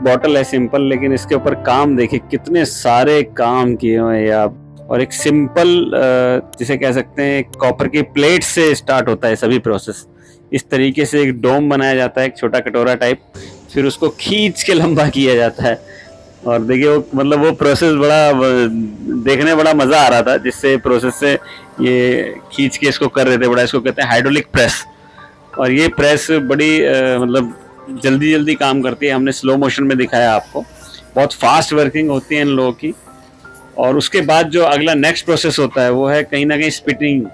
Bottle है simple, लेकिन इसके ऊपर काम देखिए कितने सारे काम किए हुए हैं आप। और एक सिंपल जिसे कह सकते हैं कॉपर की प्लेट से स्टार्ट होता है सभी प्रोसेस। इस तरीके से एक डोम बनाया जाता है, एक छोटा कटोरा टाइप, फिर उसको खींच के लंबा किया जाता है। और देखिए वो मतलब वो प्रोसेस बड़ा देखने बड़ा मज़ा आ रहा था, जिससे प्रोसेस से ये खींच के इसको कर रहे थे बड़ा, इसको कहते हैं हाइड्रोलिक प्रेस। और ये प्रेस बड़ी मतलब जल्दी जल्दी काम करती है। हमने स्लो मोशन में दिखाया आपको, बहुत फास्ट वर्किंग होती है इन लोगों की। और उसके बाद जो अगला नेक्स्ट प्रोसेस होता है वो है कहीं ना कहीं स्पिटिंग।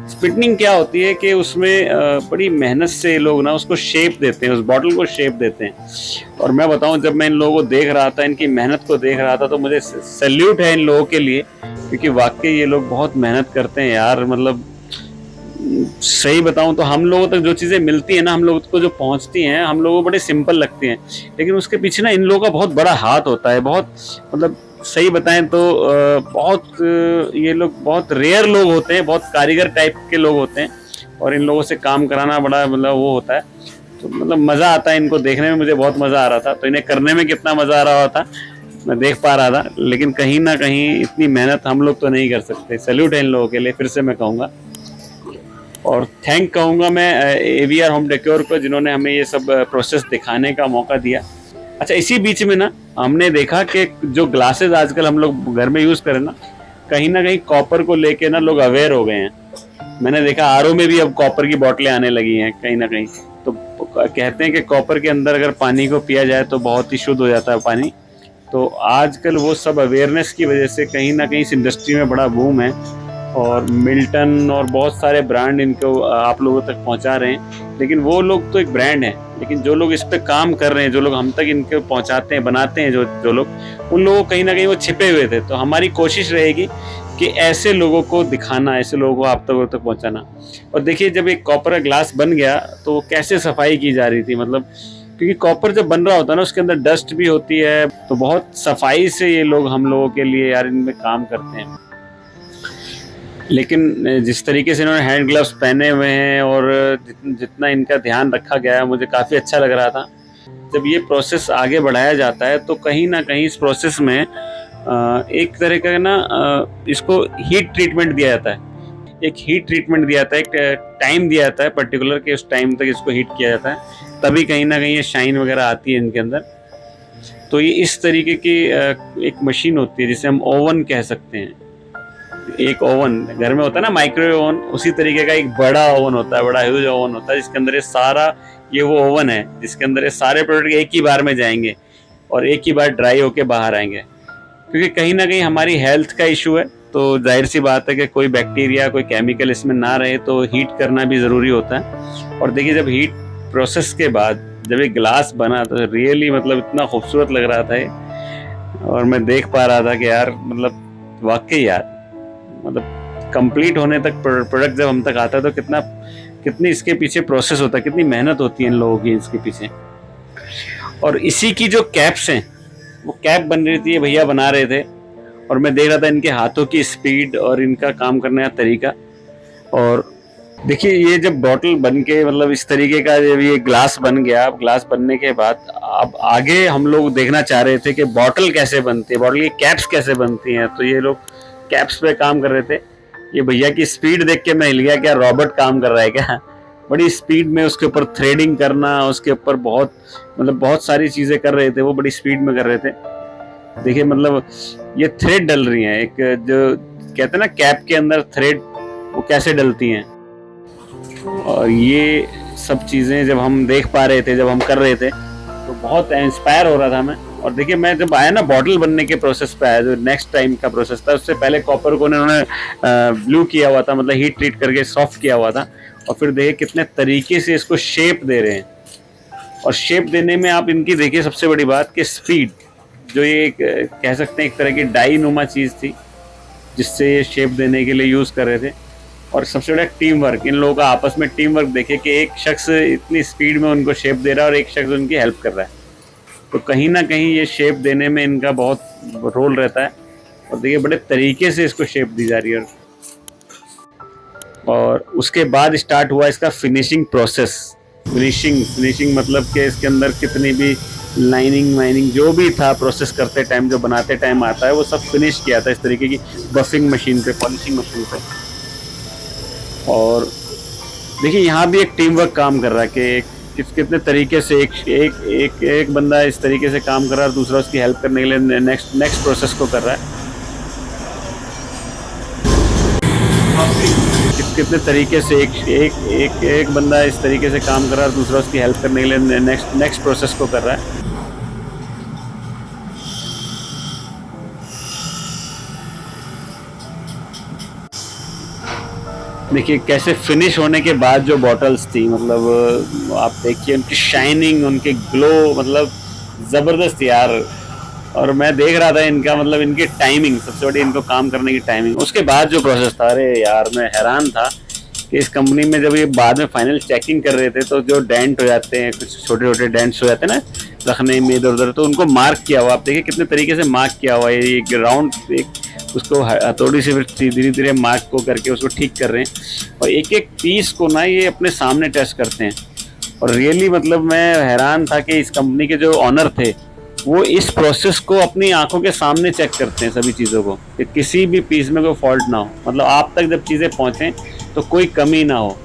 स्पिटिंग क्या होती है कि उसमें बड़ी मेहनत से ये लोग ना उसको शेप देते हैं, उस बॉटल को शेप देते हैं। और मैं बताऊं, जब मैं इन लोगों को देख रहा था, इनकी मेहनत को देख रहा था, तो मुझे सैल्यूट है इन लोगों के लिए, क्योंकि वाकई ये लोग बहुत मेहनत करते हैं यार। मतलब सही बताऊं तो हम लोगों तक जो चीज़ें मिलती हैं ना, हम लोगों को जो पहुंचती हैं, हम लोगों को बड़े सिंपल लगती हैं, लेकिन उसके पीछे ना इन लोगों का बहुत बड़ा हाथ होता है। बहुत मतलब सही बताएं तो बहुत ये लोग बहुत रेयर लोग होते हैं, बहुत कारीगर टाइप के लोग होते हैं, और इन लोगों से काम कराना बड़ा मतलब वो होता है। तो मतलब मज़ा आता है इनको देखने में, मुझे बहुत मज़ा आ रहा था। तो इन्हें करने में कितना मज़ा आ रहा था मैं देख पा रहा था, लेकिन कहीं ना कहीं इतनी मेहनत हम लोग तो नहीं कर सकते। सैल्यूट है इन लोगों के लिए, फिर से मैं कहूँगा। और थैंक कहूँगा मैं AVR होम डेकोर को, जिन्होंने हमें ये सब प्रोसेस दिखाने का मौका दिया। अच्छा, इसी बीच में ना हमने देखा कि जो ग्लासेस आजकल हम लोग घर में यूज़ करें ना कहीं कॉपर को लेके ना लोग अवेयर हो गए हैं। मैंने देखा RO में भी अब कॉपर की बोतलें आने लगी हैं कहीं ना कहीं। तो कहते हैं कि कॉपर के अंदर अगर पानी को पिया जाए तो बहुत ही शुद्ध हो जाता है पानी। तो आजकल वो सब अवेयरनेस की वजह से कहीं ना कहीं इस इंडस्ट्री में बड़ा बूम है, और मिल्टन और बहुत सारे ब्रांड इनको आप लोगों तक पहुंचा रहे हैं। लेकिन वो लोग तो एक ब्रांड है, लेकिन जो लोग इस पे काम कर रहे हैं, जो लोग हम तक इनको पहुंचाते हैं, बनाते हैं, जो लोग, उन लोगों को कहीं ना कहीं वो छिपे हुए थे। तो हमारी कोशिश रहेगी कि ऐसे लोगों को दिखाना, ऐसे लोगों को आप तक पहुंचाना। और देखिए, जब एक कॉपर का ग्लास बन गया तो कैसे सफाई की जा रही थी, मतलब क्योंकि कॉपर जब बन रहा होता है ना उसके अंदर डस्ट भी होती है, तो बहुत सफाई से ये लोग हम लोगों के लिए यार इनमें काम करते हैं। लेकिन जिस तरीके से इन्होंने हैंड ग्लव्स पहने हुए हैं और जितना इनका ध्यान रखा गया है, मुझे काफ़ी अच्छा लग रहा था। जब ये प्रोसेस आगे बढ़ाया जाता है तो कहीं ना कहीं इस प्रोसेस में एक तरह का ना इसको हीट ट्रीटमेंट दिया जाता है। एक हीट ट्रीटमेंट दिया जाता है, एक टाइम दिया जाता है पर्टिकुलर कि उस टाइम तक इसको हीट किया जाता है, तभी कहीं ना कहीं ये शाइन वगैरह आती है इनके अंदर। तो ये इस तरीके की एक मशीन होती है जिसे हम ओवन कह सकते हैं। एक ओवन घर में होता है ना, माइक्रोवेव ओवन, उसी तरीके का एक बड़ा ओवन होता है, बड़ा ह्यूज ओवन होता है, जिसके अंदर ये सारा, ये वो ओवन है जिसके अंदर ये सारे प्रोडक्ट एक ही बार में जाएंगे और एक ही बार ड्राई होके बाहर आएंगे। क्योंकि कहीं ना कहीं हमारी हेल्थ का इशू है, तो जाहिर सी बात है कि कोई बैक्टीरिया, कोई केमिकल इसमें ना रहे, तो हीट करना भी ज़रूरी होता है। और देखिए, जब हीट प्रोसेस के बाद जब एक ग्लास बना तो रियली मतलब इतना खूबसूरत लग रहा था ये। और मैं देख पा रहा था कि यार मतलब वाकई यार, मतलब कंप्लीट होने तक प्रोडक्ट जब हम तक आता है तो कितनी इसके पीछे प्रोसेस होता है, कितनी मेहनत होती है इन लोगों की इसके पीछे। और इसी की जो कैप्स हैं, वो कैप बन रही थी, ये भैया बना रहे थे, और मैं देख रहा था इनके हाथों की स्पीड और इनका काम करने का तरीका। और देखिए, ये जब बॉटल बन के मतलब इस तरीके का जब ये ग्लास बन गया, ग्लास बनने के बाद अब आगे हम लोग देखना चाह रहे थे कि बॉटल कैसे बनती है, बॉटल की कैप्स कैसे बनती हैं। तो ये लोग कैप्स पे काम कर रहे थे। ये भैया की स्पीड देख के मैं हिल गया, क्या रॉबर्ट काम कर रहा है क्या। बड़ी स्पीड में उसके ऊपर थ्रेडिंग करना, उसके ऊपर बहुत सारी चीज़ें कर रहे थे, वो बड़ी स्पीड में कर रहे थे। देखिए मतलब ये थ्रेड डल रही हैं, एक जो कहते हैं ना कैप के अंदर थ्रेड, वो कैसे डलती हैं। और ये सब चीज़ें जब हम देख पा रहे थे, जब हम कर रहे थे, तो बहुत इंस्पायर हो रहा था मैं। और देखिए, मैं जब आया ना बॉटल बनने के प्रोसेस पे आया, जो नेक्स्ट टाइम का प्रोसेस था, उससे पहले कॉपर को उन्होंने ब्लू किया हुआ था, मतलब हीट ट्रीट करके सॉफ्ट किया हुआ था। और फिर देखिए कितने तरीके से इसको शेप दे रहे हैं। और शेप देने में आप इनकी देखिए सबसे बड़ी बात कि स्पीड, जो ये कह सकते हैं एक तरह की डाई नुमा चीज़ थी जिससे ये शेप देने के लिए यूज़ कर रहे थे। और सबसे बड़ा टीम वर्क, इन लोगों का आपस में टीम वर्क देखिए कि एक शख्स इतनी स्पीड में उनको शेप दे रहा है और एक शख्स उनकी हेल्प कर रहा है। तो कहीं ना कहीं ये शेप देने में इनका बहुत रोल रहता है। और देखिए बड़े तरीके से इसको शेप दी जा रही है। और उसके बाद स्टार्ट हुआ इसका फिनिशिंग प्रोसेस। फिनिशिंग मतलब कि इसके अंदर कितनी भी लाइनिंग वाइनिंग जो भी था प्रोसेस करते टाइम, जो बनाते टाइम आता है, वो सब फिनिश किया था इस तरीके की बफिंग मशीन पे, पॉलिशिंग मशीन पे। और देखिए यहाँ भी एक टीम वर्क काम कर रहा है कि कितने तरीके से एक बंदा इस तरीके से काम कर रहा है और दूसरा उसकी हेल्प करने के लिए नेक्स्ट नेक्स्ट प्रोसेस को कर रहा है। कितने तरीके से एक बंदा इस तरीके से काम कर रहा है और दूसरा उसकी हेल्प करने के लिए नेक्स्ट नेक्स्ट प्रोसेस को कर रहा है। देखिए कैसे फिनिश होने के बाद जो बॉटल्स थी, मतलब आप देखिए उनकी शाइनिंग, उनके ग्लो, मतलब ज़बरदस्त यार। और मैं देख रहा था इनका, मतलब इनकी टाइमिंग, सबसे बड़ी इनको काम करने की टाइमिंग। उसके बाद जो प्रोसेस था, अरे यार मैं हैरान था कि इस कंपनी में जब ये बाद में फाइनल चेकिंग कर रहे थे तो जो डेंट हो जाते हैं, कुछ छोटे छोटे डेंट्स हो जाते हैं ना रखने में इधर उधर, तो उनको मार्क किया हुआ, आप देखिए कितने तरीके से मार्क किया हुआ है। एक राउंड एक उसको हथौड़ी से फिर धीरे धीरे मार्क को करके उसको ठीक कर रहे हैं, और एक एक पीस को ना ये अपने सामने टेस्ट करते हैं। और रियली मतलब मैं हैरान था कि इस कंपनी के जो ऑनर थे वो इस प्रोसेस को अपनी आंखों के सामने चेक करते हैं, सभी चीज़ों को, कि किसी भी पीस में कोई फॉल्ट ना हो, मतलब आप तक जब चीज़ें पहुँचें तो कोई कमी ना हो।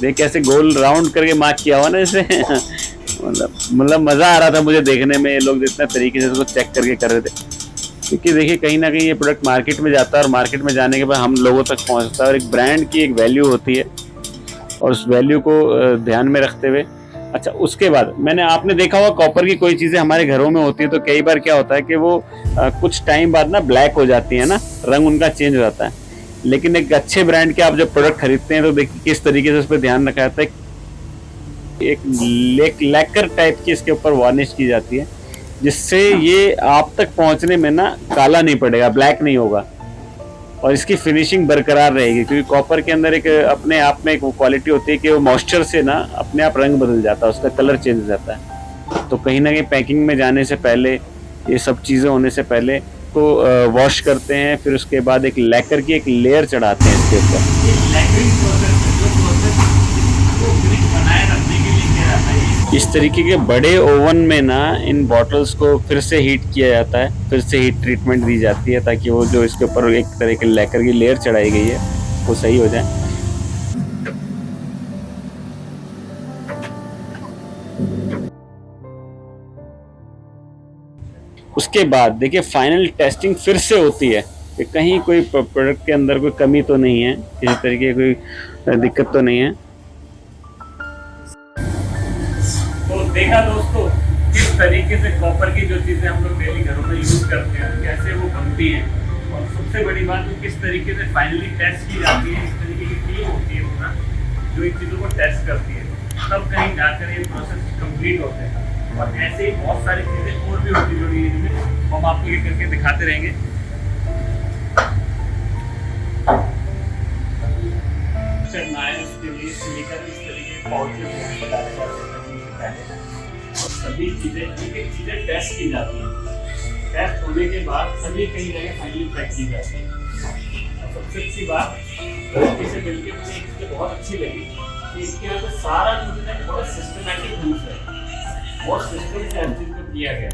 देख कैसे गोल राउंड करके मार्क किया हुआ ना इसे मतलब मज़ा आ रहा था मुझे देखने में, ये लोग जितना तरीके से उसको चेक करके कर रहे थे। क्योंकि देखिए कहीं ना कहीं ये प्रोडक्ट मार्केट में जाता है और मार्केट में जाने के बाद हम लोगों तक पहुंचता है, और एक ब्रांड की एक वैल्यू होती है, और उस वैल्यू को ध्यान में रखते हुए। अच्छा, उसके बाद आपने देखा होगा कॉपर की कोई चीज़ें हमारे घरों में होती है तो कई बार क्या होता है कि वो कुछ टाइम बाद ना ब्लैक हो जाती है ना, रंग उनका चेंज हो जाता है। लेकिन एक अच्छे ब्रांड के आप जब प्रोडक्ट खरीदते हैं तो देखिए किस तरीके से उस पर ध्यान रखा जाता है। एक लैकर टाइप की इसके ऊपर वार्निश की जाती है, जिससे ये आप तक पहुंचने में ना काला नहीं पड़ेगा, ब्लैक नहीं होगा, और इसकी फिनिशिंग बरकरार रहेगी। क्योंकि कॉपर के अंदर एक अपने आप में एक क्वालिटी होती है कि वो मॉइस्चर से ना अपने आप रंग बदल जाता है, उसका कलर चेंज हो जाता है। तो कहीं ना कहीं पैकिंग में जाने से पहले, ये सब चीज़ें होने से पहले को वॉश करते हैं, फिर उसके बाद एक लैकर की एक लेयर चढ़ाते हैं इसके ऊपर। इस तरीके के बड़े ओवन में ना इन बॉटल्स को फिर से हीट किया जाता है, फिर से हीट ट्रीटमेंट दी जाती है, ताकि वो जो इसके ऊपर एक तरह के लैकर की लेयर चढ़ाई गई है वो सही हो जाए। उसके बाद देखिए फाइनल टेस्टिंग फिर से होती है कि कहीं कोई प्रोडक्ट के अंदर कोई कमी तो नहीं है, किसी तरीके की कोई दिक्कत तो नहीं है। तो देखा दोस्तों किस तरीके से कॉपर की जो चीज़ें हम लोग डेली घरों में यूज़ करते हैं कैसे वो बनती हैं, और सबसे बड़ी बात तो किस तरीके से फाइनली टेस्ट की जाती है। इस तरीके की टीम होती है पूरा जो इन चीज़ों को टेस्ट करती है, तब कहीं जाकर ये प्रोसेस कंप्लीट होते हैं। और ऐसे ही बहुत सारी चीज़ें और भी होती जुड़ी है, इनमें हम आपको ये करके दिखाते रहेंगे। इसके लिए सिलिकॉन इस तरीके के पाउचेस और सभी चीजें टेस्ट की जाती हैं। टेस्ट होने के बाद सभी कई जगह फाइनली पैक की जाती है। सबसे अच्छी बात से मिलकर मुझे एक चीज़ बहुत अच्छी लगी कि इसके अंदर सारा चीज़ें बहुत सिस्टमैटिक ढंग से, बहुत सिस्टम से हर चीज़ को किया गया,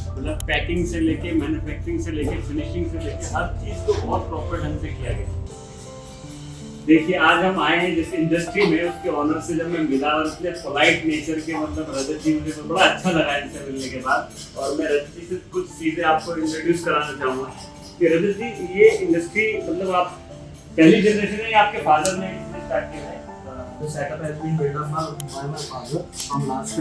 मतलब पैकिंग से लेके मैन्युफैक्चरिंग से लेके फिनिशिंग से लेके हर चीज़ को बहुत प्रॉपर ढंग से किया गया। देखिए आज हम आए हैं जिस इंडस्ट्री में, उसके ऑनर से जब मैं मिला और उसने पोलाइट नेचर के, मतलब रजत जी, मुझे तो बड़ा अच्छा लगा इनसे मिलने के बाद। और मैं रजत जी से कुछ चीज़ें आपको इंट्रोड्यूस कराना चाहूँगा कि रजत जी ये इंडस्ट्री, मतलब आप पहली जनरेशन है या आपके फादर ने स्टार्ट किया है? The setup has been built up by my father from last